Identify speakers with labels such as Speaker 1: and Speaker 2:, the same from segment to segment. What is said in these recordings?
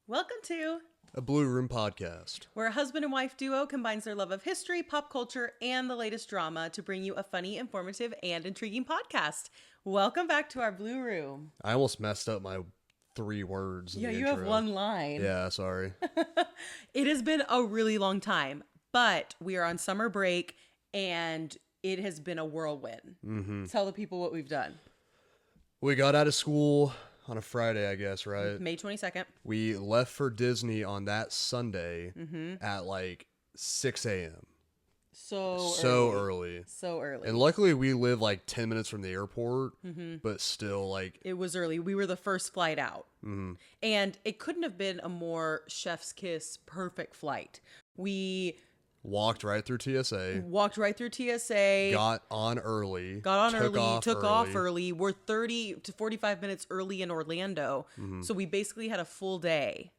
Speaker 1: Welcome to
Speaker 2: A Blue Room Podcast.
Speaker 1: where a husband and wife duo combines their love of history, pop culture, and the latest drama to bring you a funny, informative, and intriguing podcast. Welcome back to our Blue Room.
Speaker 2: I almost messed up my 3 words.
Speaker 1: Yeah,
Speaker 2: in the
Speaker 1: you
Speaker 2: intro.
Speaker 1: have one line.
Speaker 2: Yeah, sorry.
Speaker 1: It has been a really long time, but we are on summer break and it has been a whirlwind. Mm-hmm. Tell the people what we've done.
Speaker 2: We got out of school on a Friday, I guess, right?
Speaker 1: May 22nd.
Speaker 2: We left for Disney on that Sunday at like 6 a.m.
Speaker 1: So
Speaker 2: early.
Speaker 1: So early.
Speaker 2: And luckily we live like 10 minutes from the airport, but still like...
Speaker 1: It was early. We were the first flight out. And it couldn't have been a more chef's kiss perfect flight. We
Speaker 2: walked right through TSA.
Speaker 1: walked right through TSA.
Speaker 2: Got on early.
Speaker 1: Took off early. We're 30 to 45 minutes early in Orlando. So we basically had a full day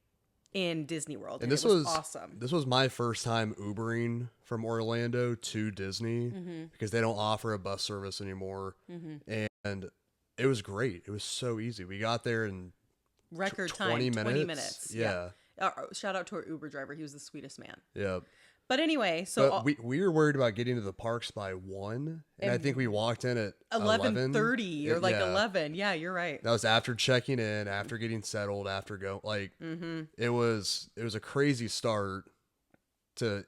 Speaker 1: in Disney World. And
Speaker 2: this
Speaker 1: it was
Speaker 2: was
Speaker 1: awesome.
Speaker 2: This was my first time Ubering from Orlando to Disney because they don't offer a bus service anymore. And it was great. It was so easy. We got there in
Speaker 1: Record
Speaker 2: 20
Speaker 1: time,
Speaker 2: minutes.
Speaker 1: 20 minutes.
Speaker 2: Yeah.
Speaker 1: Shout out to our Uber driver. He was the sweetest man.
Speaker 2: Yeah.
Speaker 1: But anyway, so
Speaker 2: But we were worried about getting to the parks by 1, and I think we walked in at
Speaker 1: 11:30 or like 11. Yeah, you're right.
Speaker 2: That was after checking in, after getting settled, after go like it was a crazy start to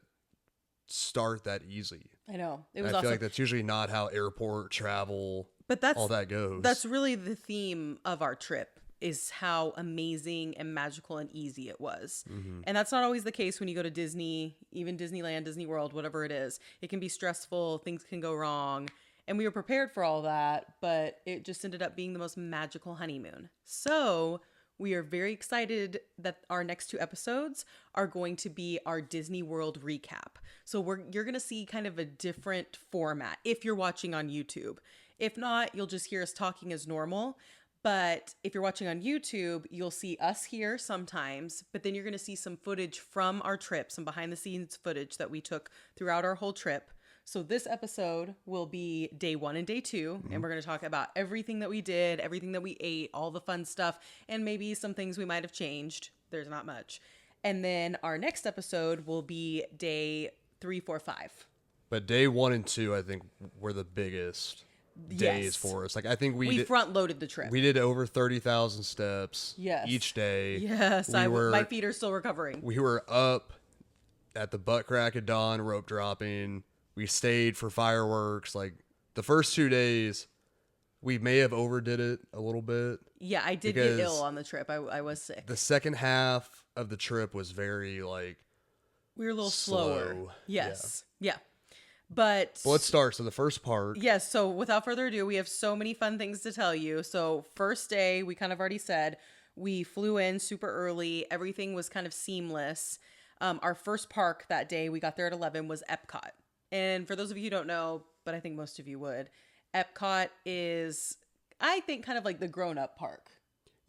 Speaker 2: start that easy.
Speaker 1: I know. It was
Speaker 2: I
Speaker 1: awesome.
Speaker 2: feel like that's usually not how airport travel,
Speaker 1: But that's
Speaker 2: all that goes.
Speaker 1: That's really the theme of our trip, is how amazing and magical and easy it was. And that's not always the case when you go to Disney, even Disneyland, Disney World, whatever it is. It can be stressful, things can go wrong. And we were prepared for all that, but it just ended up being the most magical honeymoon. So we are very excited that our next 2 episodes are going to be our Disney World recap. So you're going to see kind of a different format if you're watching on YouTube. If not, you'll just hear us talking as normal. But if you're watching on YouTube, you'll see us here sometimes, but then you're going to see some footage from our trip, some behind the scenes footage that we took throughout our whole trip. So this episode will be day 1 and day 2, and we're going to talk about everything that we did, everything that we ate, all the fun stuff, and maybe some things we might have changed. There's not much. And then our next episode will be day 3, 4, 5.
Speaker 2: But day 1 and 2, I think, were the biggest days for us. Like I think
Speaker 1: we front loaded the trip.
Speaker 2: We did over 30,000 steps each day.
Speaker 1: Yes, my feet are still recovering.
Speaker 2: We were up at the butt crack of dawn rope dropping. We stayed for fireworks. Like the first 2 days, we may have overdid it a little bit.
Speaker 1: Yeah, I did get ill on the trip. I was sick.
Speaker 2: The second half of the trip was very like
Speaker 1: we were a little slower. Yes. Yeah.
Speaker 2: But let's start. So the first part.
Speaker 1: Yes. So without further ado, we have so many fun things to tell you. So first day, we kind of already said, we flew in super early. Everything was kind of seamless. Our first park that day, we got there at 11, was Epcot. And for those of you who don't know, but I think most of you would, Epcot is, I think, kind of like the grown-up park.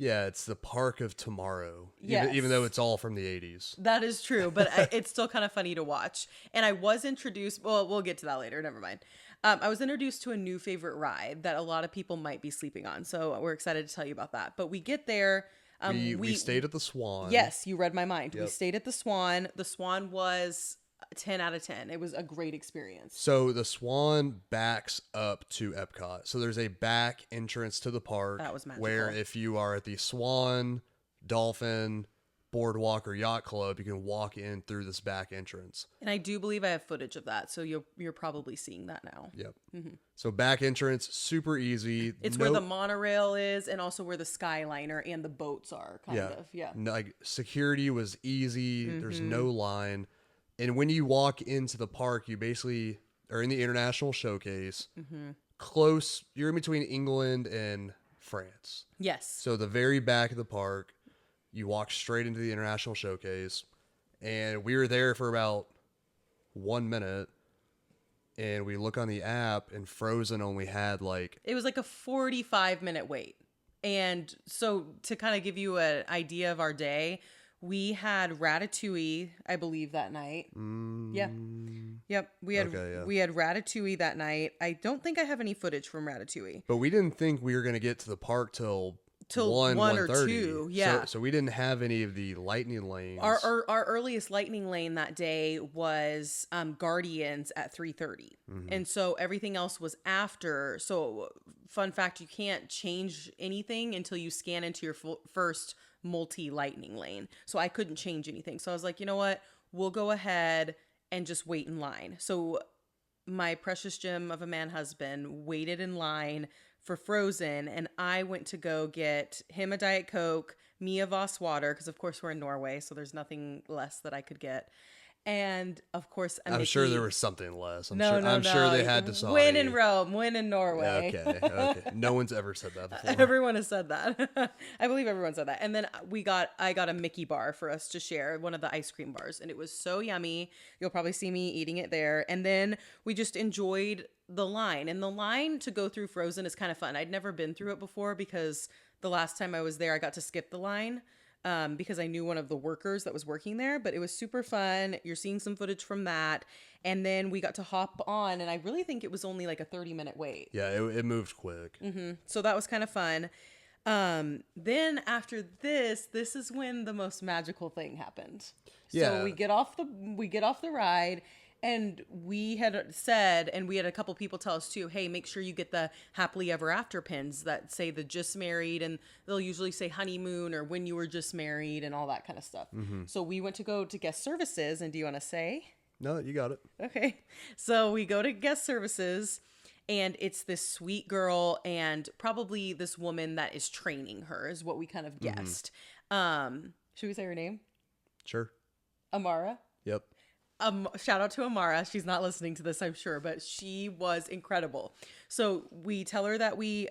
Speaker 2: Yeah, it's the park of tomorrow,
Speaker 1: yes.
Speaker 2: even though it's all from the 80s.
Speaker 1: That is true, but it's still kind of funny to watch. And I was introduced, well, we'll get to that later, never mind. I was introduced to a new favorite ride that a lot of people might be sleeping on, so we're excited to tell you about that. But we get there.
Speaker 2: We stayed at the Swan.
Speaker 1: Yes, you read my mind.
Speaker 2: Yep.
Speaker 1: We stayed at the Swan. The Swan was 10 out of 10. It was a great experience.
Speaker 2: So the Swan backs up to Epcot. So there's a back entrance to the park.
Speaker 1: That was magical.
Speaker 2: Where if you are at the Swan, Dolphin, Boardwalk, or Yacht Club, you can walk in through this back entrance.
Speaker 1: And I do believe I have footage of that, so you're probably seeing that now.
Speaker 2: Yep. So back entrance, super easy.
Speaker 1: It's where the monorail is and also where the Skyliner and the boats are, kind of. Yeah.
Speaker 2: Like security was easy. There's no line. And when you walk into the park, you basically are in the International Showcase. Close, you're in between England and France.
Speaker 1: Yes.
Speaker 2: So the very back of the park, you walk straight into the International Showcase. And we were there for about 1 minute. And we look on the app, and Frozen only had like...
Speaker 1: It was like a 45-minute wait. And so to kind of give you an idea of our day... We had Ratatouille, I believe, that night. Yep. We had Ratatouille that night. I don't think I have any footage from Ratatouille.
Speaker 2: But we didn't think we were going to get to the park till
Speaker 1: till
Speaker 2: 1,
Speaker 1: 1 or
Speaker 2: 1:30.
Speaker 1: 2. Yeah.
Speaker 2: So we didn't have any of the lightning lanes.
Speaker 1: Our earliest lightning lane that day was Guardians at 3:30. And so everything else was after. So fun fact, you can't change anything until you scan into your first multi-lightning lane. So I couldn't change anything. So I was like, you know what? We'll go ahead and just wait in line. So my precious gem of a man husband waited in line for Frozen, and I went to go get him a Diet Coke, me a Voss water, because of course we're in Norway, so there's nothing less that I could get. And of course,
Speaker 2: I'm sure there was something less. I'm
Speaker 1: no.
Speaker 2: sure they had to
Speaker 1: win in Rome, win in Norway.
Speaker 2: Okay. No one's ever said that before.
Speaker 1: Everyone has said that. I believe everyone said that. And then I got a Mickey bar for us to share, one of the ice cream bars, and it was so yummy. You'll probably see me eating it there. And then we just enjoyed the line. And the line to go through Frozen is kind of fun. I'd never been through it before because the last time I was there, I got to skip the line. Because I knew one of the workers that was working there, but it was super fun. You're seeing some footage from that. And then we got to hop on, and I really think it was only like a 30-minute wait.
Speaker 2: Yeah, it moved quick.
Speaker 1: So that was kind of fun. Then after this is when the most magical thing happened.
Speaker 2: Yeah.
Speaker 1: So we get off the ride. And we had said, and we had a couple people tell us too, hey, make sure you get the happily ever after pins that say the just married, and they'll usually say honeymoon or when you were just married and all that kind of stuff. So we went to go to guest services, and do you want to say?
Speaker 2: No, you got it.
Speaker 1: Okay. So we go to guest services, and it's this sweet girl and probably this woman that is training her is what we kind of guessed. Should we say her name?
Speaker 2: Sure.
Speaker 1: Amara?
Speaker 2: Yep.
Speaker 1: Shout out to Amara. She's not listening to this, I'm sure, but she was incredible. So we tell her that we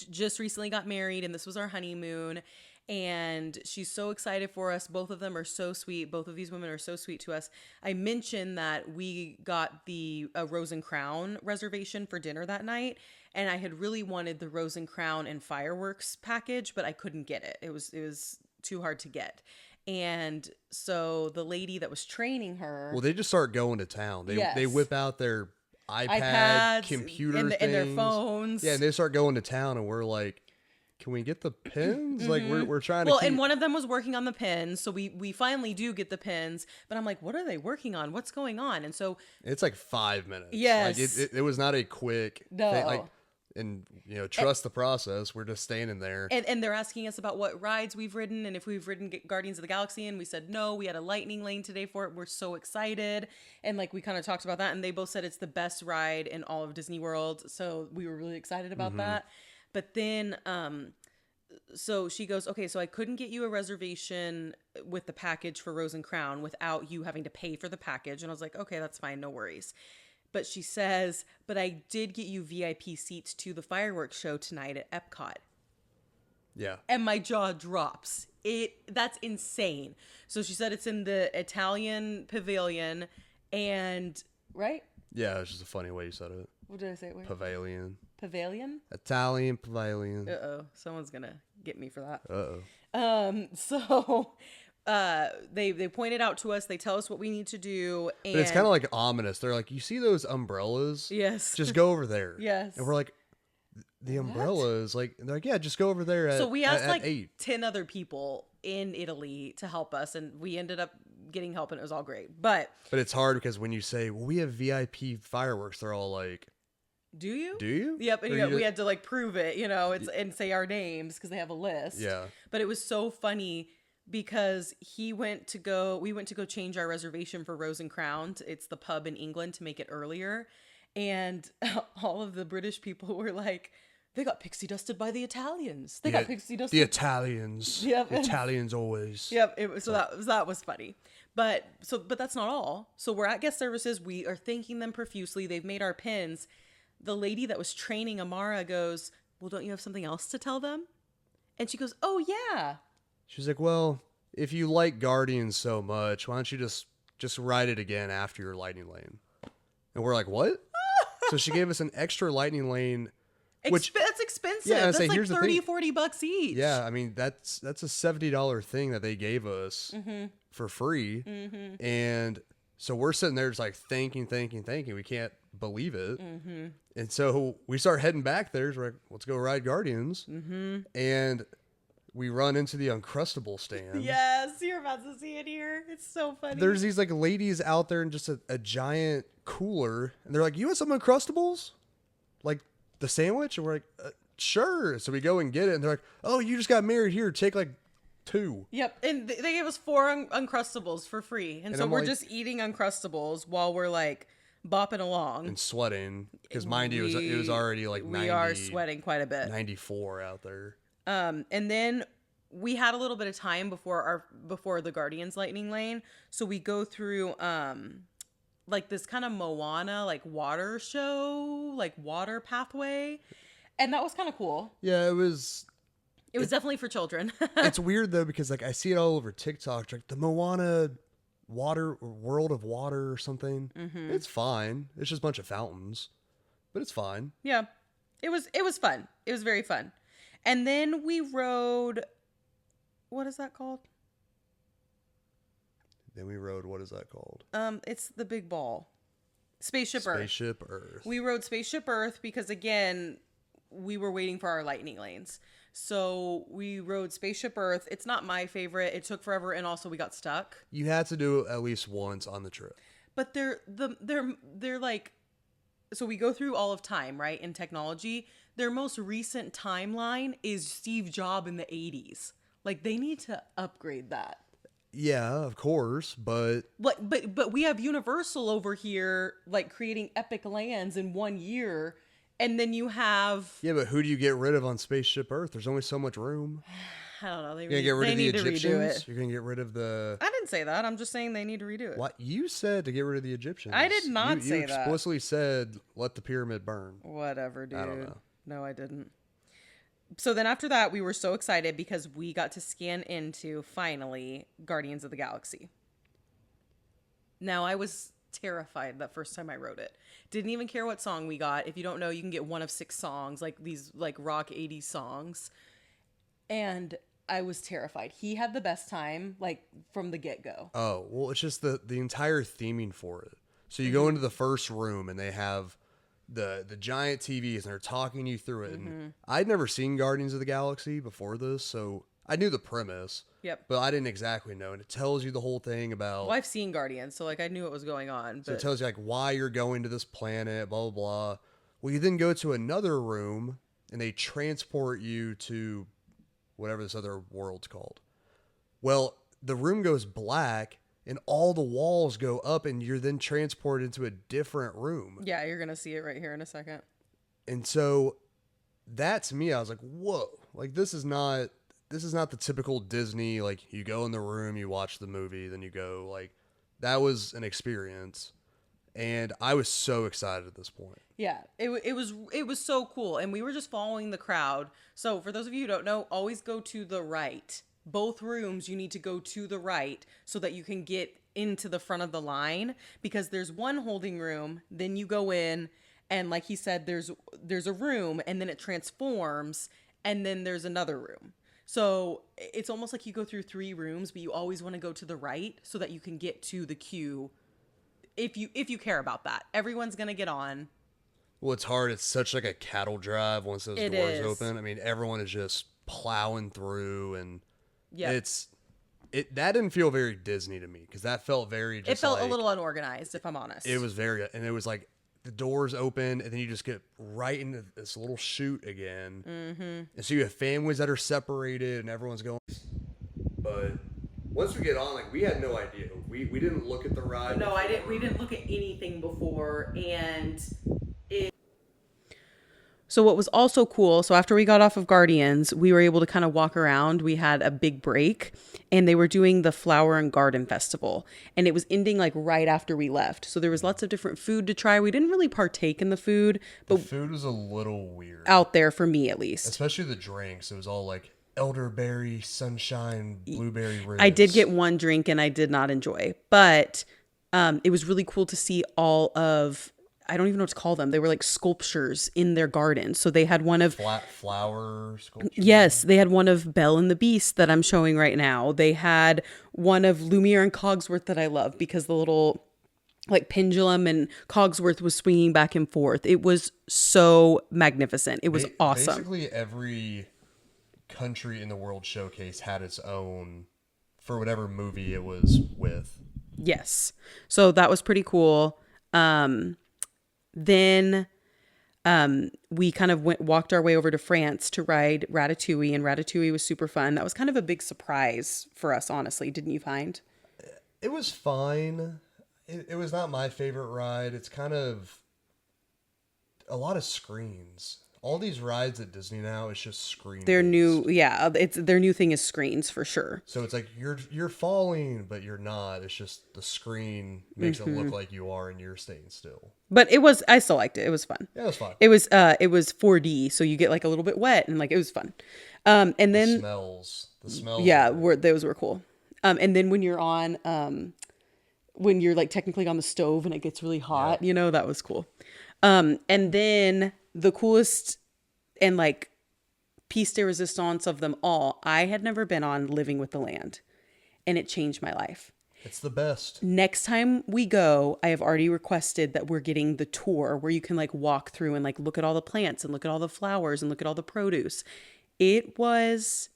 Speaker 1: just recently got married and this was our honeymoon, and she's so excited for us. Both of them are so sweet. Both of these women are so sweet to us. I mentioned that we got the Rose and Crown reservation for dinner that night, and I had really wanted the Rose and Crown and fireworks package, but I couldn't get it. It was too hard to get. And so the lady that was training her...
Speaker 2: Well, they just start going to town. They whip out their iPads, computer things.
Speaker 1: And their phones.
Speaker 2: Yeah, and they start going to town, and we're like, can we get the pins? Like, we're trying to
Speaker 1: and one of them was working on the pins, so we finally do get the pins. But I'm like, what are they working on? What's going on? And so...
Speaker 2: It's like 5 minutes.
Speaker 1: Yes.
Speaker 2: Like, it was not a quick thing. Like, and trust the process. We're just standing there,
Speaker 1: and they're asking us about what rides we've ridden and if we've ridden Guardians of the Galaxy, and we said no. We had a lightning lane today for it. We're so excited, and like we kind of talked about that, and they both said it's the best ride in all of Disney World, so we were really excited about that. But then so she goes, okay, so I couldn't get you a reservation with the package for Rose and Crown without you having to pay for the package. And I was like, okay, that's fine, no worries. But she says, but I did get you VIP seats to the fireworks show tonight at Epcot.
Speaker 2: Yeah.
Speaker 1: And my jaw drops. That's insane. So she said it's in the Italian pavilion, and right?
Speaker 2: Yeah, it's just a funny way you said it.
Speaker 1: What did I say?
Speaker 2: Pavilion.
Speaker 1: Pavilion?
Speaker 2: Italian pavilion.
Speaker 1: Uh-oh. Someone's gonna get me for that.
Speaker 2: Uh-oh.
Speaker 1: So they point it out to us. They tell us what we need to do. And
Speaker 2: but it's kind of like ominous. They're like, you see those umbrellas?
Speaker 1: Yes.
Speaker 2: Just go over there.
Speaker 1: Yes.
Speaker 2: And we're like, the umbrellas? Like, they're like, yeah, just go over there
Speaker 1: so we asked like
Speaker 2: 8.
Speaker 1: 10 other people in Italy to help us, and we ended up getting help, and it was all great. But
Speaker 2: it's hard because when you say, well, we have VIP fireworks, they're all like,
Speaker 1: do you?
Speaker 2: Do you?
Speaker 1: Yep. And we had to like prove it, and say our names because they have a list.
Speaker 2: Yeah.
Speaker 1: But it was so funny because we went to go change our reservation for Rose and Crown. It's the pub in England to make it earlier. And all of the British people were like, they got pixie dusted by the Italians. They got pixie dusted.
Speaker 2: The Italians.
Speaker 1: Yep.
Speaker 2: The Italians always.
Speaker 1: Yep. That was funny. But that's not all. So we're at guest services. We are thanking them profusely. They've made our pins. The lady that was training Amara goes, well, don't you have something else to tell them? And she goes, oh, yeah.
Speaker 2: She's like, well, if you like Guardians so much, why don't you just ride it again after your lightning lane? And we're like, what? So she gave us an extra lightning lane.
Speaker 1: That's expensive.
Speaker 2: Yeah,
Speaker 1: that's like $30, $40 each.
Speaker 2: Yeah, I mean, that's a $70 thing that they gave us for free. And so we're sitting there just like thinking. We can't believe it.
Speaker 1: Mm-hmm.
Speaker 2: And so we start heading back there. So we're like, let's go ride Guardians.
Speaker 1: Mm-hmm.
Speaker 2: And we run into the Uncrustable stand.
Speaker 1: Yes, you're about to see it here. It's so funny.
Speaker 2: There's these like ladies out there in just a giant cooler. And they're like, you want some Uncrustables? Like the sandwich? And we're like, sure. So we go and get it. And they're like, oh, you just got married. Here, take like 2.
Speaker 1: Yep. And they gave us 4 Uncrustables for free. And so
Speaker 2: I'm
Speaker 1: we're
Speaker 2: like,
Speaker 1: just eating Uncrustables while we're like bopping along.
Speaker 2: And sweating. Because mind you, it was already like 90.
Speaker 1: We are sweating quite a bit.
Speaker 2: 94 out there.
Speaker 1: And then we had a little bit of time before the Guardians Lightning Lane. So we go through like this kind of Moana like water show, like water pathway. And that was kind of cool.
Speaker 2: Yeah, it was
Speaker 1: definitely for children.
Speaker 2: It's weird though, because like I see it all over TikTok. It's like the Moana world of water or something.
Speaker 1: Mm-hmm.
Speaker 2: It's fine. It's just a bunch of fountains, but it's fine.
Speaker 1: Yeah, it was fun. It was very fun. And then we rode, what is that called?
Speaker 2: What is that called?
Speaker 1: It's the big ball. Spaceship
Speaker 2: Earth.
Speaker 1: We rode Spaceship Earth because again, we were waiting for our lightning lanes. So we rode Spaceship Earth. It's not my favorite. It took forever, and also we got stuck.
Speaker 2: You had to do it at least once on the trip.
Speaker 1: But they're like, so we go through all of time, right? In technology, their most recent timeline is Steve Jobs in the 80s. Like they need to upgrade that.
Speaker 2: Yeah, of course, but
Speaker 1: we have Universal over here like creating epic lands in 1 year. And then you have...
Speaker 2: Yeah, but who do you get rid of on Spaceship Earth? There's only so much room.
Speaker 1: I don't know.
Speaker 2: You're going to get rid of the Egyptians? You're going to get rid of the...
Speaker 1: I didn't say that. I'm just saying they need to redo it.
Speaker 2: What? You said to get rid of the Egyptians.
Speaker 1: I did not say that.
Speaker 2: You explicitly said, let the pyramid burn.
Speaker 1: Whatever, dude.
Speaker 2: I don't know.
Speaker 1: No, I didn't. So then after that, we were so excited because we got to scan into, finally, Guardians of the Galaxy. Now, I was terrified that first time I wrote it. Didn't even care what song we got. If you don't know, you can get 1 of 6 songs, like these like rock 80s songs. And I was terrified. He had the best time, like from the get-go.
Speaker 2: Oh, well, it's just the entire theming for it. So you go into the first room and they have the giant TVs and they're talking you through it. And I'd never seen Guardians of the Galaxy before this, so I knew the premise.
Speaker 1: Yep.
Speaker 2: But I didn't exactly know. And it tells you the whole thing about...
Speaker 1: Well, I've seen Guardians, so like I knew what was going on.
Speaker 2: So it tells you like why you're going to this planet, blah, blah, blah. Well, you then go to another room and they transport you to whatever this other world's called. Well, the room goes black and all the walls go up and you're then transported into a different room.
Speaker 1: Yeah, you're going to see it right here in a second.
Speaker 2: And so that to me, I was like, whoa, like this is not the typical Disney, like you go in the room, you watch the movie, then you go, like that was an experience. And I was so excited at this point.
Speaker 1: Yeah, it was so cool. And we were just following the crowd. So for those of you who don't know, always go to the right. Both rooms, you need to go to the right so that you can get into the front of the line, because there's one holding room, then you go in and like he said, there's a room and then it transforms and then there's another room. So it's almost like you go through 3 rooms, but you always want to go to the right so that you can get to the queue. If you care about that, everyone's going to get on. Well,
Speaker 2: it's hard. It's such like a cattle drive once those doors open. I mean, everyone is just plowing through, and that didn't feel very Disney to me, because that felt very just
Speaker 1: it felt like, a little unorganized, if I'm honest.
Speaker 2: It was very, and it was like the doors open and then you just get right into this little chute again. Mm-hmm. And so you have families that are separated and everyone's going. But once we get on, like we had no idea. We didn't look at the ride.
Speaker 1: No, I didn't. We didn't look at anything before, and So what was also cool, so after we got off of Guardians, we were able to kind of walk around. We had a big break, and they were doing the Flower and Garden Festival, and it was ending like right after we left. So there was lots of different food to try. We didn't really partake in the food, but
Speaker 2: the food was a little weird
Speaker 1: out there for me, at least.
Speaker 2: Especially the drinks. It was all like elderberry, sunshine, blueberry ribs.
Speaker 1: I did get one drink and I did not enjoy, but it was really cool to see all of, I don't even know what to call them. They were like sculptures in their garden. So they had one of
Speaker 2: flat flower sculptures.
Speaker 1: Yes, they had one of Belle and the Beast that I'm showing right now. They had one of Lumiere and Cogsworth that I love, because the little like pendulum, and Cogsworth was swinging back and forth. It was so magnificent. It was awesome.
Speaker 2: Basically, every country in the World Showcase had its own for whatever movie it was with.
Speaker 1: Yes. So that was pretty cool. Then we kind of walked our way over to France to ride Ratatouille, and Ratatouille was super fun. That was kind of a big surprise for us, honestly. Didn't you find?
Speaker 2: It was fine. It was not my favorite ride. It's kind of a lot of screens. All these rides at Disney now, it's just screens.
Speaker 1: Their new, their new thing is screens for sure.
Speaker 2: So it's like you're falling, but you're not. It's just the screen makes it look like you are, and you're staying still.
Speaker 1: But I still liked it. It was fun.
Speaker 2: Yeah, it was fun.
Speaker 1: It was 4D, so you get like a little bit wet, and like it was fun. And then
Speaker 2: the smells.
Speaker 1: Yeah, those were cool. And then when you're on, when you're like technically on the stove and it gets really hot, that was cool. And then the coolest and like piece de resistance of them all, I had never been on Living with the Land, and it changed my life.
Speaker 2: It's the best.
Speaker 1: Next time we go, I have already requested that we're getting the tour where you can like walk through and like look at all the plants and look at all the flowers and look at all the produce. It was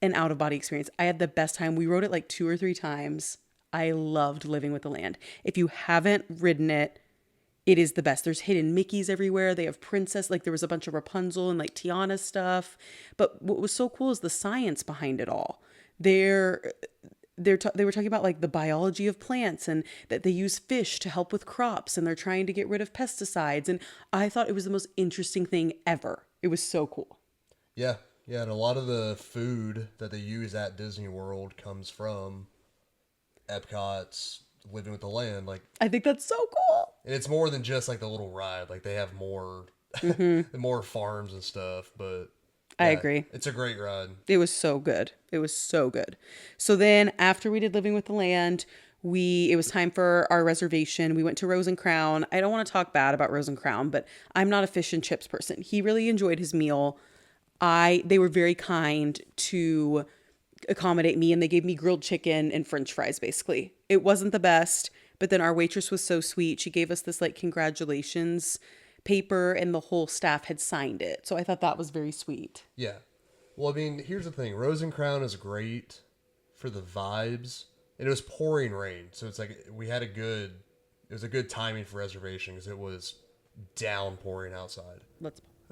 Speaker 1: an out of body experience. I had the best time. We rode it like 2 or 3 times. I loved Living with the Land. If you haven't ridden it, it is the best. There's hidden Mickeys everywhere. They have princess, like there was a bunch of Rapunzel and like Tiana stuff. But what was so cool is the science behind it all. They were talking about like the biology of plants, and that they use fish to help with crops, and they're trying to get rid of pesticides. And I thought it was the most interesting thing ever. It was so cool.
Speaker 2: Yeah. Yeah. And a lot of the food that they use at Disney World comes from Epcot's Living with the Land. Like,
Speaker 1: I think that's so cool.
Speaker 2: And it's more than just like the little ride. Like they have more, more farms and stuff, but
Speaker 1: I agree.
Speaker 2: It's a great ride.
Speaker 1: It was so good. It was so good. So then after we did Living with the Land, it was time for our reservation. We went to Rose and Crown. I don't want to talk bad about Rose and Crown, but I'm not a fish and chips person. He really enjoyed his meal. They were very kind to accommodate me, and they gave me grilled chicken and French fries, basically. It wasn't the best, but then our waitress was so sweet. She gave us this like congratulations paper, and the whole staff had signed it. So I thought that was very sweet.
Speaker 2: Yeah. Well, I mean, here's the thing. Rose and Crown is great for the vibes. And it was pouring rain. So it's like it was a good timing for reservation because it was downpouring outside.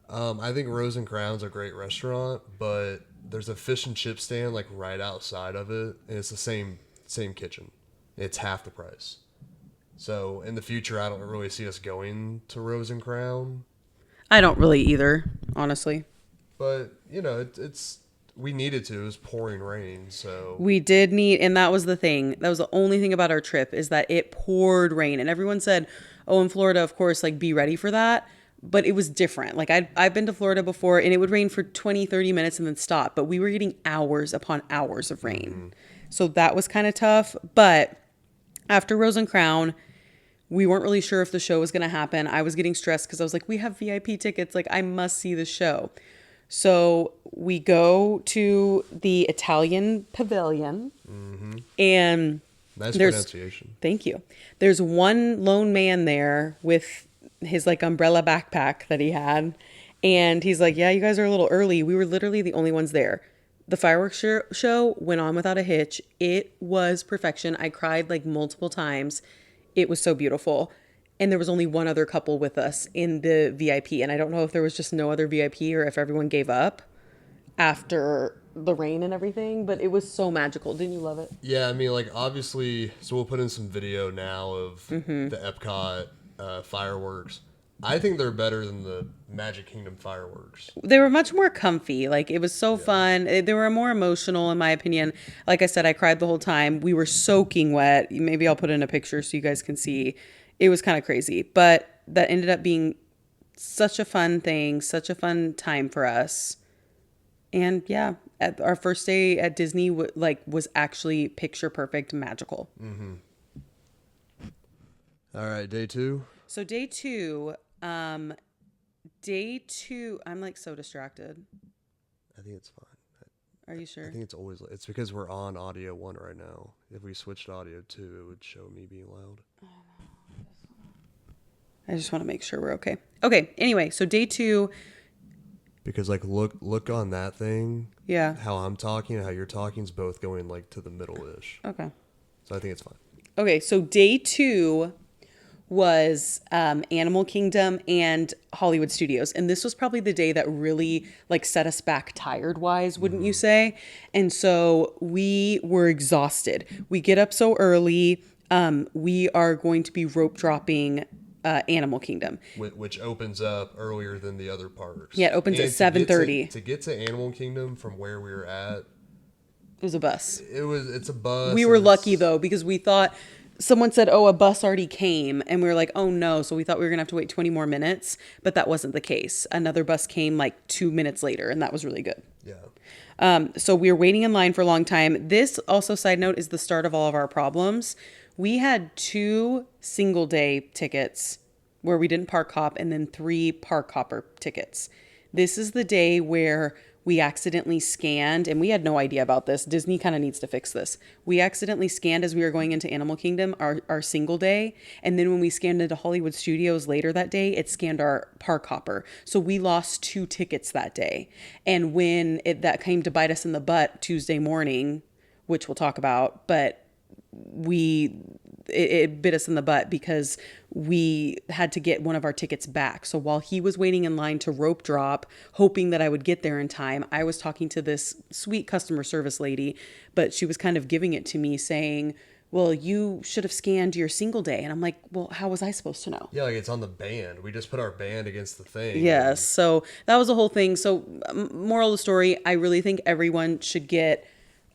Speaker 2: I think Rose and Crown's a great restaurant, but there's a fish and chip stand like right outside of it, and it's the same kitchen. It's half the price. So in the future, I don't really see us going to Rose and Crown.
Speaker 1: I don't really either, honestly.
Speaker 2: But it's we needed to. It was pouring rain, so
Speaker 1: we did need, and that was the thing. That was the only thing about our trip, is that it poured rain, and everyone said, "Oh, in Florida, of course, like be ready for that." But it was different. Like I've been to Florida before, and it would rain for 20, 30 minutes and then stop. But we were getting hours upon hours of rain. Mm-hmm. So that was kind of tough. But after Rose and Crown, we weren't really sure if the show was going to happen. I was getting stressed because I was like, we have VIP tickets. Like I must see the show. So we go to the Italian Pavilion. Mm-hmm. And
Speaker 2: nice pronunciation.
Speaker 1: Thank you. There's one lone man there with his like umbrella backpack that he had, and he's like, yeah, you guys are a little early. We were literally the only ones there. The fireworks show went on without a hitch. It was perfection. I cried like multiple times. It was so beautiful. And there was only one other couple with us in the VIP, and I don't know if there was just no other VIP or if everyone gave up after the rain and everything, but it was so magical. Didn't you love it?
Speaker 2: Yeah, I mean, like obviously, so we'll put in some video now of the Epcot fireworks. I think they're better than the Magic Kingdom fireworks.
Speaker 1: They were much more comfy. Like it was so fun. They were more emotional, in my opinion. Like I said, I cried the whole time. We were soaking wet. Maybe I'll put in a picture so you guys can see. It was kind of crazy, but that ended up being such a fun thing, such a fun time for us. And yeah, our first day at Disney was actually picture perfect, magical.
Speaker 2: Mm-hmm. All right, day 2.
Speaker 1: So day two, I'm like so distracted.
Speaker 2: I think it's fine.
Speaker 1: Are you sure?
Speaker 2: I think it's because we're on audio 1 right now. If we switched to audio 2, it would show me being loud.
Speaker 1: I just want to make sure we're okay. Okay. Anyway, so day 2.
Speaker 2: Because like look on that thing.
Speaker 1: Yeah.
Speaker 2: How I'm talking and how you're talking is both going like to the middle-ish.
Speaker 1: Okay.
Speaker 2: So I think it's fine.
Speaker 1: Okay. So day 2 was Animal Kingdom and Hollywood Studios, and this was probably the day that really like set us back tired wise, wouldn't you say? And so we were exhausted. We get up so early. We are going to be rope dropping Animal Kingdom,
Speaker 2: which opens up earlier than the other parks.
Speaker 1: Yeah, it opens at 7:30.
Speaker 2: To get to Animal Kingdom from where we were at,
Speaker 1: it was a bus.
Speaker 2: It's a bus.
Speaker 1: We were lucky though, because we thought someone said, "Oh, a bus already came," and we were like, "Oh no!" So we thought we were gonna have to wait 20 more minutes, but that wasn't the case. Another bus came like 2 minutes later, and that was really good.
Speaker 2: Yeah.
Speaker 1: So we were waiting in line for a long time. This also, side note, is the start of all of our problems. We had 2 single day tickets where we didn't park hop, and then 3 park hopper tickets. This is the day where we accidentally scanned, and we had no idea about this. Disney kind of needs to fix this. We accidentally scanned as we were going into Animal Kingdom, our single day. And then when we scanned into Hollywood Studios later that day, it scanned our park hopper. So we lost 2 tickets that day. And when that came to bite us in the butt Tuesday morning, which we'll talk about, but it bit us in the butt because we had to get one of our tickets back. So while he was waiting in line to rope drop, hoping that I would get there in time, I was talking to this sweet customer service lady, but she was kind of giving it to me saying, well, you should have scanned your single day. And I'm like, well, how was I supposed to know?
Speaker 2: Yeah, like it's on the band. We just put our band against the thing.
Speaker 1: Yes. So that was the whole thing. So moral of the story, I really think everyone should get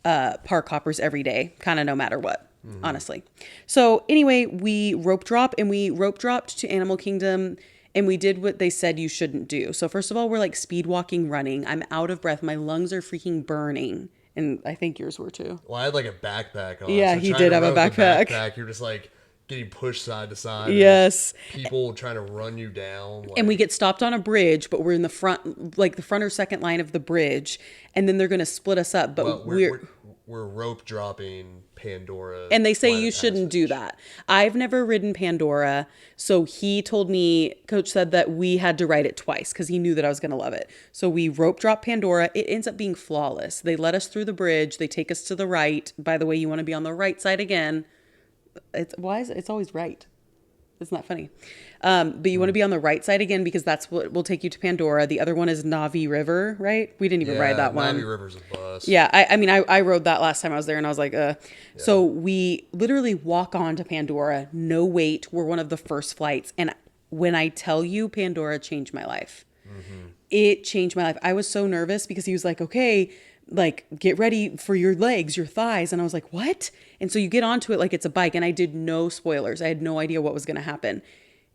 Speaker 1: park hoppers every day, kind of no matter what. Honestly. So anyway, we rope dropped to Animal Kingdom, and we did what they said you shouldn't do. So first of all, we're like speed walking, running. I'm out of breath. My lungs are freaking burning. And I think yours were too.
Speaker 2: Well, I had like a backpack on.
Speaker 1: Yeah,
Speaker 2: so
Speaker 1: he did have a backpack.
Speaker 2: You're just like getting pushed side to side.
Speaker 1: Yes.
Speaker 2: People trying to run you down.
Speaker 1: And we get stopped on a bridge, but we're in the front, like the front or second line of the bridge. And then they're going to split us up. But
Speaker 2: we're rope dropping Pandora.
Speaker 1: And they say you shouldn't do that. I've never ridden Pandora. So he told me, Coach said that we had to ride it twice because he knew that I was going to love it. So we rope drop Pandora. It ends up being flawless. They let us through the bridge. They take us to the right. By the way, you want to be on the right side again. It's always right. It's not funny. But you want to be on the right side again because that's what will take you to Pandora. The other one is Navi River, right? We didn't even ride that one.
Speaker 2: Navi River's a bus.
Speaker 1: Yeah, I mean, I rode that last time I was there, and I was like, Yeah. So we literally walk on to Pandora, no wait. We're one of the first flights. And when I tell you, Pandora changed my life. Mm-hmm. It changed my life. I was so nervous because he was like, okay, like, get ready for your legs, your thighs. And I was like, what? And so you get onto it like it's a bike. And I did no spoilers. I had no idea what was going to happen.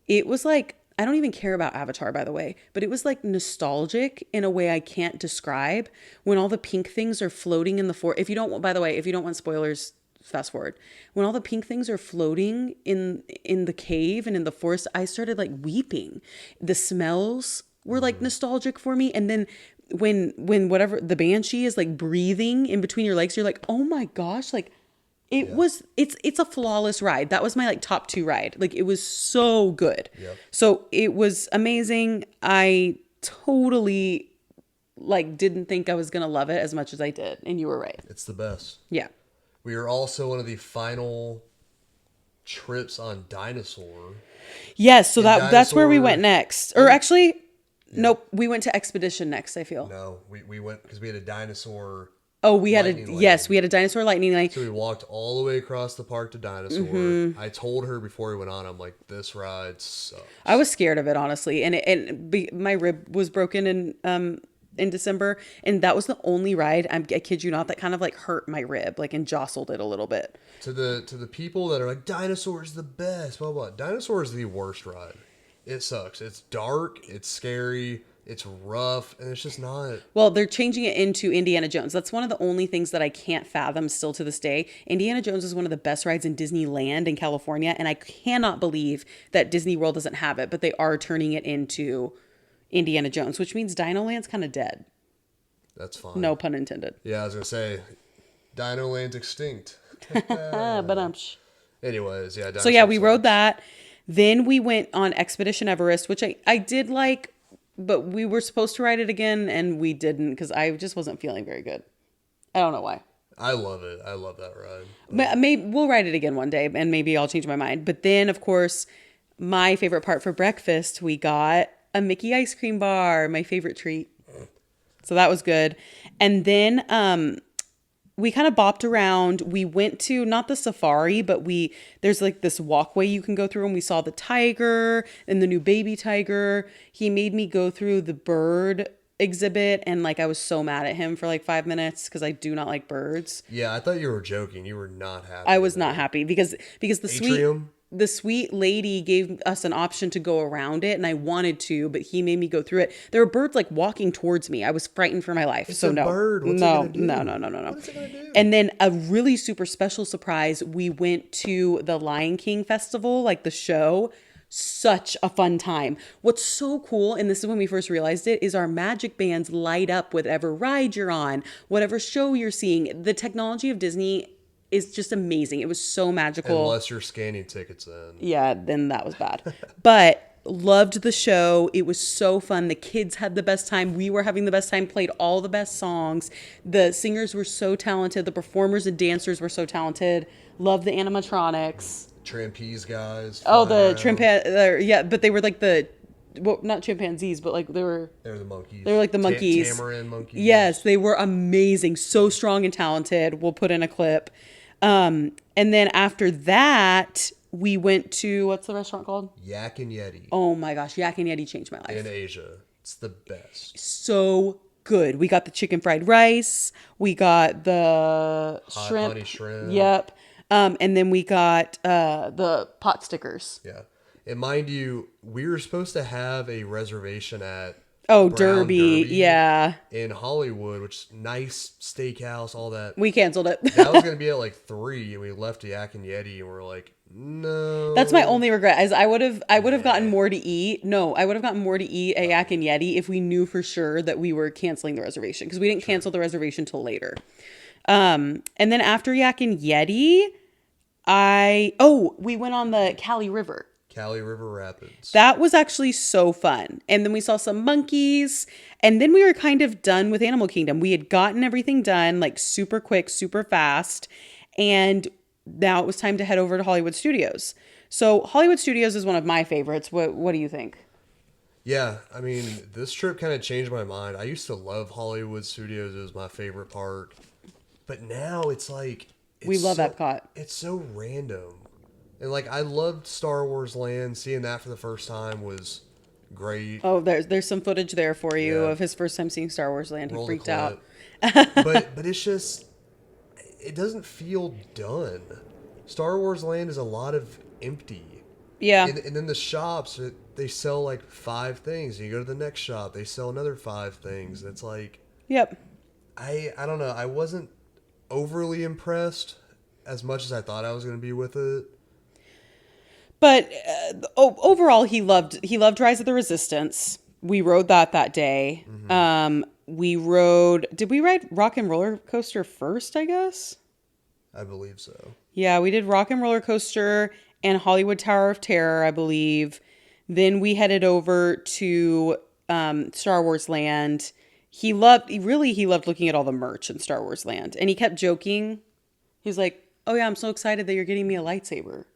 Speaker 1: It was like, I don't even care about Avatar, by the way, but it was like nostalgic in a way I can't describe when all the pink things are floating in the forest. If you don't want spoilers, fast forward. When all the pink things are floating in the cave and in the forest, I started like weeping. The smells were like nostalgic for me. And then when whatever the banshee is like breathing in between your legs, you're like, oh my gosh, like it's a flawless ride. That was my like top 2 ride. Like it was so good. Yep. So it was amazing. I totally like didn't think I was going to love it as much as I did. And you were right.
Speaker 2: It's the best.
Speaker 1: Yeah.
Speaker 2: We are also one of the final trips on Dinosaur.
Speaker 1: Yes. So that's where we went next. Or actually, nope. We went to Expedition next, I feel.
Speaker 2: No, we went because we had a dinosaur.
Speaker 1: Oh, we had a dinosaur lightning lane.
Speaker 2: So we walked all the way across the park to Dinosaur. Mm-hmm. I told her before we went on, I'm like, this ride sucks.
Speaker 1: I was scared of it, honestly. And my rib was broken in December. And that was the only ride, I kid you not, that kind of like hurt my rib, like, and jostled it a little bit.
Speaker 2: To the people that are like, Dinosaur is the best, blah, blah. Dinosaur is the worst ride. It sucks. It's dark. It's scary. It's rough, and it's just not.
Speaker 1: Well, they're changing it into Indiana Jones. That's one of the only things that I can't fathom still to this day. Indiana Jones is one of the best rides in Disneyland in California, and I cannot believe that Disney World doesn't have it, but they are turning it into Indiana Jones, which means Dino Land's kind of dead.
Speaker 2: That's fine.
Speaker 1: No pun intended.
Speaker 2: Yeah, I was gonna say, Dino Land's extinct.
Speaker 1: But
Speaker 2: Anyways, yeah.
Speaker 1: so yeah, we
Speaker 2: Dinosaur
Speaker 1: rode
Speaker 2: sucks.
Speaker 1: that. Then we went on Expedition Everest, which I did like, but we were supposed to ride it again and we didn't because I just wasn't feeling very good. I don't know why.
Speaker 2: I love it. I love that ride.
Speaker 1: Maybe we'll ride it again one day and maybe I'll change my mind. But then, of course, my favorite part for breakfast, we got a Mickey ice cream bar, my favorite treat. So that was good. And then we kind of bopped around. We went to not the safari, but there's like this walkway you can go through, and we saw the tiger and the new baby tiger. He made me go through the bird exhibit, and like I was so mad at him for like 5 minutes because I do not like birds.
Speaker 2: Yeah, I thought you were joking. You were not happy.
Speaker 1: I was not happy because
Speaker 2: Atrium?
Speaker 1: the sweet lady gave us an option to go around it, and I wanted to, but he made me go through it. There were birds like walking towards me. I was frightened for my life.
Speaker 2: It's
Speaker 1: so
Speaker 2: a
Speaker 1: no,
Speaker 2: bird. What's
Speaker 1: no,
Speaker 2: it gonna do?
Speaker 1: no.
Speaker 2: What is it gonna do?
Speaker 1: And then a really super special surprise. We went to the Lion King festival, like the show. Such a fun time. What's so cool, and this is when we first realized it, is our magic bands light up whatever ride you're on, whatever show you're seeing. The technology of Disney is just amazing. It was so magical.
Speaker 2: Unless you're scanning tickets in.
Speaker 1: Yeah, then that was bad. But loved the show. It was so fun. The kids had the best time. We were having the best time, played all the best songs. The singers were so talented. The performers and dancers were so talented. Loved the animatronics.
Speaker 2: Trapeze guys.
Speaker 1: Oh, the
Speaker 2: chimpanzee.
Speaker 1: but they were like not chimpanzees, but like they were
Speaker 2: the monkeys.
Speaker 1: They were like the monkeys.
Speaker 2: Tamarin monkeys.
Speaker 1: Yes, they were amazing. So strong and talented. We'll put in a clip. And then after that, we went to, what's the restaurant called?
Speaker 2: Yak and Yeti.
Speaker 1: Oh my gosh, Yak and Yeti changed my life.
Speaker 2: In Asia. It's the best.
Speaker 1: So good. We got the chicken fried rice. We got the
Speaker 2: Hot
Speaker 1: shrimp.
Speaker 2: honey shrimp.
Speaker 1: Yep. And then we got the pot stickers.
Speaker 2: Yeah. And mind you, we were supposed to have a reservation at
Speaker 1: Derby. Yeah.
Speaker 2: in Hollywood, which is nice steakhouse, all that.
Speaker 1: We canceled it.
Speaker 2: That was going to be at like 3, and we left Yak and Yeti, and we're like, no.
Speaker 1: That's my only regret. As I would have gotten more to eat. No, I would have gotten more to eat at Yak and Yeti if we knew for sure that we were canceling the reservation, because we didn't cancel the reservation till later. And then after Yak and Yeti, we went on the Cali River.
Speaker 2: Cali River Rapids.
Speaker 1: That was actually so fun. And then we saw some monkeys, and then we were kind of done with Animal Kingdom. We had gotten everything done like super quick, super fast. And now it was time to head over to Hollywood Studios. So Hollywood Studios is one of my favorites. What do you think?
Speaker 2: Yeah, I mean, this trip kind of changed my mind. I used to love Hollywood Studios. It was my favorite park. But now it's like...
Speaker 1: We love Epcot.
Speaker 2: It's so random. And like, I loved Star Wars Land. Seeing that for the first time was great.
Speaker 1: Oh, there's some footage there for you
Speaker 2: Yeah.
Speaker 1: of his first time seeing Star Wars Land. He
Speaker 2: Roll the
Speaker 1: freaked out.
Speaker 2: but it's just... It doesn't feel done. Star Wars Land is a lot of empty.
Speaker 1: Yeah.
Speaker 2: And then the shops, they sell like 5 things. You go to the next shop, they sell another 5 things. It's like...
Speaker 1: Yep.
Speaker 2: I don't know. I wasn't overly impressed as much as I thought I was going to be with it.
Speaker 1: But overall, he loved Rise of the Resistance. We rode that day.
Speaker 2: Mm-hmm.
Speaker 1: Did we ride Rock and Roller Coaster first, I guess?
Speaker 2: I believe so.
Speaker 1: Yeah, we did Rock and Roller Coaster and Hollywood Tower of Terror, I believe. Then we headed over to Star Wars Land. He loved looking at all the merch in Star Wars Land. And he kept joking. He's like, oh yeah, I'm so excited that you're getting me a lightsaber.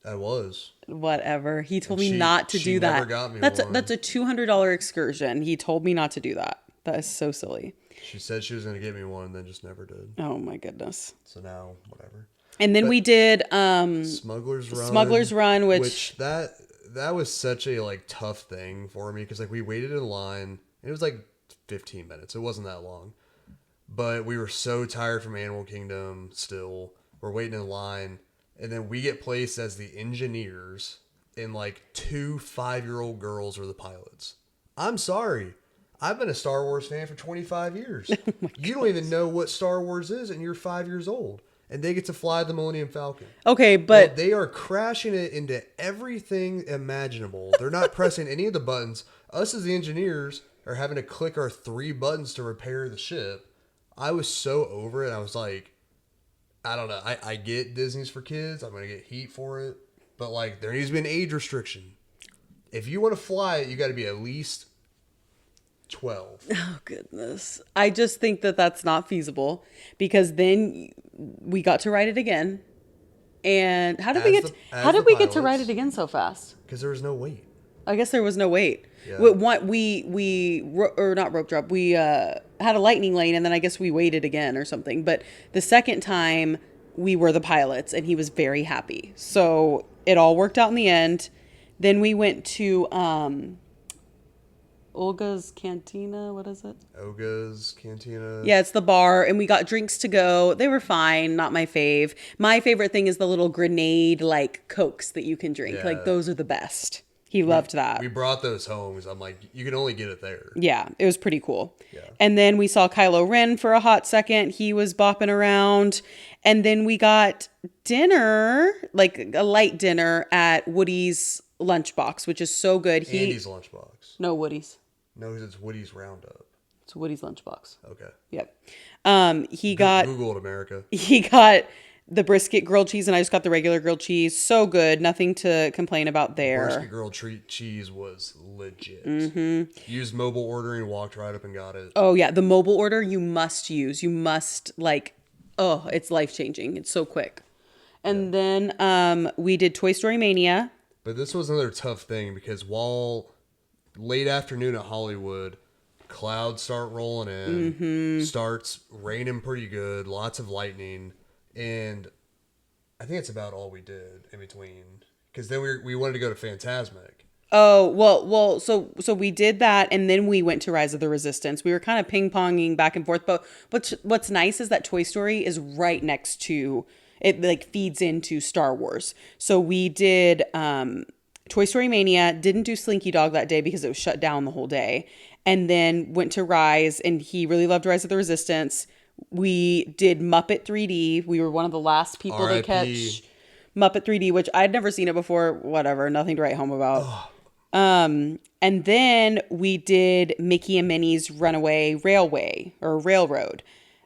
Speaker 2: I was.
Speaker 1: Whatever. He told me
Speaker 2: she
Speaker 1: not to do that.
Speaker 2: Never got me
Speaker 1: that's
Speaker 2: one.
Speaker 1: a $200 excursion. He told me not to do that. That is so silly.
Speaker 2: She said she was going to get me one and then just never did.
Speaker 1: Oh my goodness.
Speaker 2: So now, whatever.
Speaker 1: And then we did
Speaker 2: Smuggler's Run,
Speaker 1: which
Speaker 2: that was such a like tough thing for me because like we waited in line. It was like 15 minutes. It wasn't that long. But we were so tired from Animal Kingdom still. We're waiting in line. And then we get placed as the engineers, and like 2 5-year-old girls are the pilots. I'm sorry. I've been a Star Wars fan for 25 years. You don't even know what Star Wars is, and you're 5 years old. And they get to fly the Millennium Falcon.
Speaker 1: Okay, but...
Speaker 2: They are crashing it into everything imaginable. They're not pressing any of the buttons. Us as the engineers, or having to click our 3 buttons to repair the ship. I was so over it. I was like, I don't know. I get Disney's for kids. I'm going to get heat for it. But, like, there needs to be an age restriction. If you want to fly it, you got to be at least 12.
Speaker 1: Oh, goodness. I just think that that's not feasible because then we got to ride it again. And how did we get to ride it again so fast?
Speaker 2: Because there was no wait.
Speaker 1: I guess there was no wait.
Speaker 2: Yeah.
Speaker 1: Or not rope drop. We had a lightning lane, and then I guess we waited again or something. But the second time, we were the pilots, and he was very happy. So it all worked out in the end. Then we went to Olga's Cantina. What is it?
Speaker 2: Olga's Cantina.
Speaker 1: Yeah, it's the bar, and we got drinks to go. They were fine. Not my fave. My favorite thing is the little grenade like Cokes that you can drink.
Speaker 2: Yeah.
Speaker 1: Like those are the best. He loved that.
Speaker 2: We brought those home because I'm like, you can only get it there.
Speaker 1: Yeah, it was pretty cool.
Speaker 2: Yeah.
Speaker 1: And then we saw Kylo Ren for a hot second. He was bopping around. And then we got dinner, like a light dinner at Woody's Lunchbox, which is so good.
Speaker 2: Andy's Lunchbox.
Speaker 1: No, Woody's.
Speaker 2: No, it's Woody's Roundup.
Speaker 1: It's Woody's Lunchbox.
Speaker 2: Okay.
Speaker 1: Yep. Google
Speaker 2: it, America.
Speaker 1: He got the brisket grilled cheese, and I just got the regular grilled cheese. So good. Nothing to complain about there.
Speaker 2: Brisket grilled cheese was legit. Mm-hmm. Used mobile ordering, walked right up and got it.
Speaker 1: Oh, yeah. The mobile order you must use. You must, it's life-changing. It's so quick. And then we did Toy Story Mania.
Speaker 2: But this was another tough thing because while late afternoon at Hollywood, clouds start rolling in, starts raining pretty good, lots of lightning. And I think it's about all we did in between. Because then we wanted to go to Fantasmic.
Speaker 1: Oh, well, so we did that, and then we went to Rise of the Resistance. We were kind of ping-ponging back and forth, but what's nice is that Toy Story is right next to, it like feeds into Star Wars. So we did Toy Story Mania, didn't do Slinky Dog that day because it was shut down the whole day, and then went to Rise, and he really loved Rise of the Resistance. We did Muppet 3D. We were one of the last people to catch Muppet 3D, which I'd never seen it before. Whatever, nothing to write home about. And then we did Mickey and Minnie's Runaway Railway or Railroad.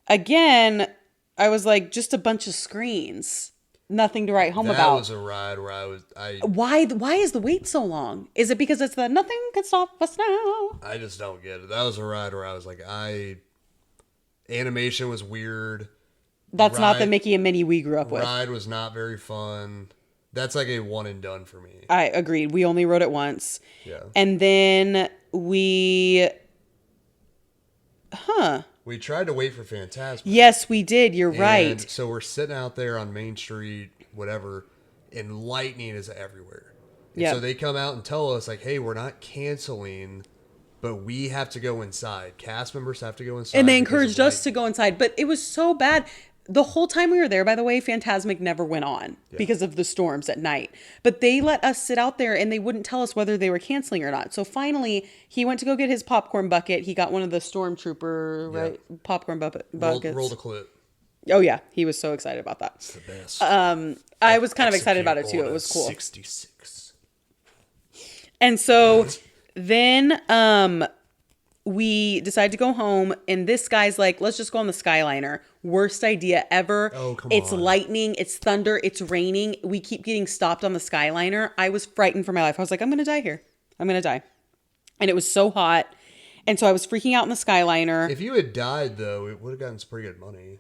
Speaker 1: Again, I was like, just a bunch of screens. Nothing to write home about.
Speaker 2: That was a ride where
Speaker 1: Why is the wait so long? Is it because it's the nothing can stop us now?
Speaker 2: I just don't get it. That was a ride where I was like, animation was weird.
Speaker 1: That's not the Mickey and Minnie we grew up with.
Speaker 2: Ride was not very fun. That's like a one and done for me.
Speaker 1: I agreed. We only rode it once.
Speaker 2: Yeah.
Speaker 1: And then we
Speaker 2: tried to wait for Fantasmic.
Speaker 1: Yes, we did. You're right.
Speaker 2: So we're sitting out there on Main Street, whatever, and lightning is everywhere. Yeah. So they come out and tell us, like, hey, we're not canceling, but we have to go inside. Cast members have to go inside.
Speaker 1: And they encouraged us to go inside. But it was so bad. The whole time we were there, by the way, Fantasmic never went on because of the storms at night. But they let us sit out there and they wouldn't tell us whether they were canceling or not. So finally, he went to go get his popcorn bucket. He got one of the Stormtrooper popcorn buckets.
Speaker 2: Roll the clip.
Speaker 1: Oh, yeah. He was so excited about that.
Speaker 2: It's the best.
Speaker 1: I was kind of excited about it, too. It was cool.
Speaker 2: 66.
Speaker 1: And so then we decided to go home, and this guy's like, let's just go on the Skyliner. Worst idea ever.
Speaker 2: Oh, come
Speaker 1: It's
Speaker 2: on.
Speaker 1: lightning, it's thunder, it's raining. We keep getting stopped on the Skyliner. I was frightened for my life. I was like, I'm going to die here. I'm going to die. And it was so hot. And so I was freaking out in the Skyliner.
Speaker 2: If you had died, though, it would have gotten some pretty good money.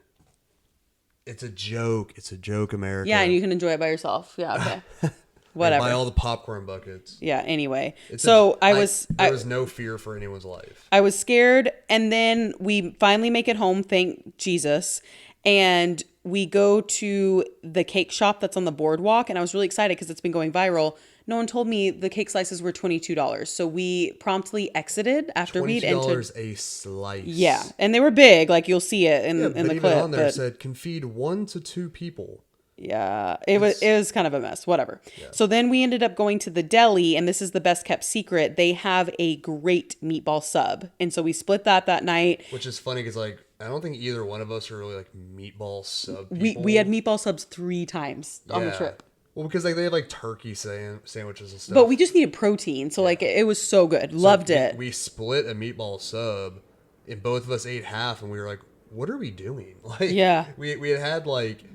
Speaker 2: It's a joke. It's a joke, America.
Speaker 1: Yeah, and you can enjoy it by yourself. Yeah, okay. Whatever.
Speaker 2: Buy all the popcorn buckets.
Speaker 1: Yeah, anyway.
Speaker 2: There was no fear for anyone's life.
Speaker 1: I was scared, and then we finally make it home, thank Jesus, and we go to the cake shop that's on the boardwalk, and I was really excited because it's been going viral. No one told me the cake slices were $22, so we promptly exited after we'd entered.
Speaker 2: $22 a slice.
Speaker 1: Yeah, and they were big, like you'll see it in the
Speaker 2: even
Speaker 1: clip.
Speaker 2: On there said can feed 1 to 2 people.
Speaker 1: Yeah, it was kind of a mess. Whatever. Yeah. So then we ended up going to the deli, and this is the best kept secret. They have a great meatball sub, and so we split that night.
Speaker 2: Which is funny because I don't think either one of us are really like meatball sub people.
Speaker 1: We had meatball subs 3 times on the trip.
Speaker 2: Well, because like they had like turkey sandwiches and stuff.
Speaker 1: But we just needed protein. So like it was so good. Loved it.
Speaker 2: We split a meatball sub and both of us ate half and we were like, what are we doing? Like,
Speaker 1: Yeah.
Speaker 2: We had like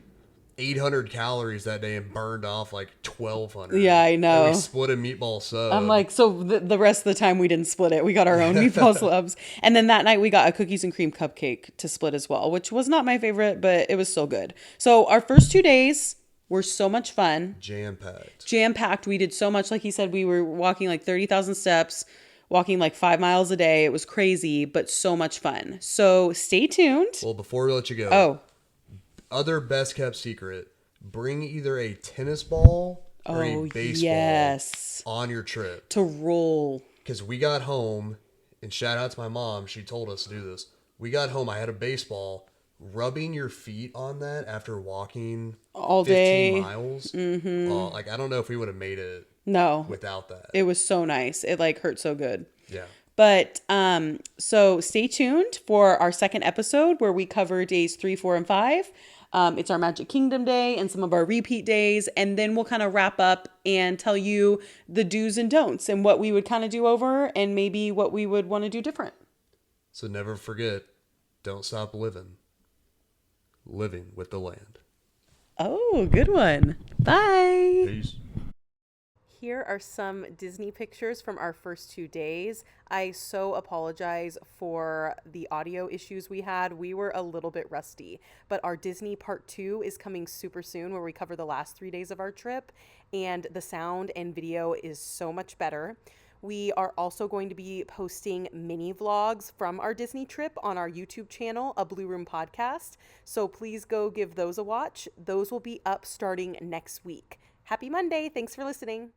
Speaker 2: 800 calories that day and burned off like 1,200.
Speaker 1: Yeah, I know.
Speaker 2: And we split a meatball sub.
Speaker 1: I'm like, so the rest of the time we didn't split it. We got our own meatball slabs. And then that night we got a cookies and cream cupcake to split as well, which was not my favorite, but it was still good. So our first 2 days were so much fun. Jam-packed. We did so much. Like he said, we were walking like 30,000 steps, walking like 5 miles a day. It was crazy, but so much fun. So stay tuned.
Speaker 2: Well, before we let you go, other best kept secret, bring either a tennis ball or a baseball on your trip.
Speaker 1: To roll.
Speaker 2: Because we got home, and shout out to my mom, she told us to do this. We got home, I had a baseball. Rubbing your feet on that after walking
Speaker 1: all
Speaker 2: 15
Speaker 1: day
Speaker 2: miles, like I don't know if we would have made it without that.
Speaker 1: It was so nice. It like hurt so good.
Speaker 2: Yeah.
Speaker 1: But so stay tuned for our second episode where we cover days 3, 4, and 5. It's our Magic Kingdom day and some of our repeat days. And then we'll kind of wrap up and tell you the do's and don'ts and what we would kind of do over and maybe what we would want to do different.
Speaker 2: So never forget, don't stop living with the land.
Speaker 1: Oh, good one. Bye.
Speaker 2: Peace.
Speaker 1: Here are some Disney pictures from our first 2 days. I so apologize for the audio issues we had. We were a little bit rusty, but our Disney Part 2 is coming super soon where we cover the last 3 days of our trip, and the sound and video is so much better. We are also going to be posting mini vlogs from our Disney trip on our YouTube channel, A Blue Room Podcast. So please go give those a watch. Those will be up starting next week. Happy Monday. Thanks for listening.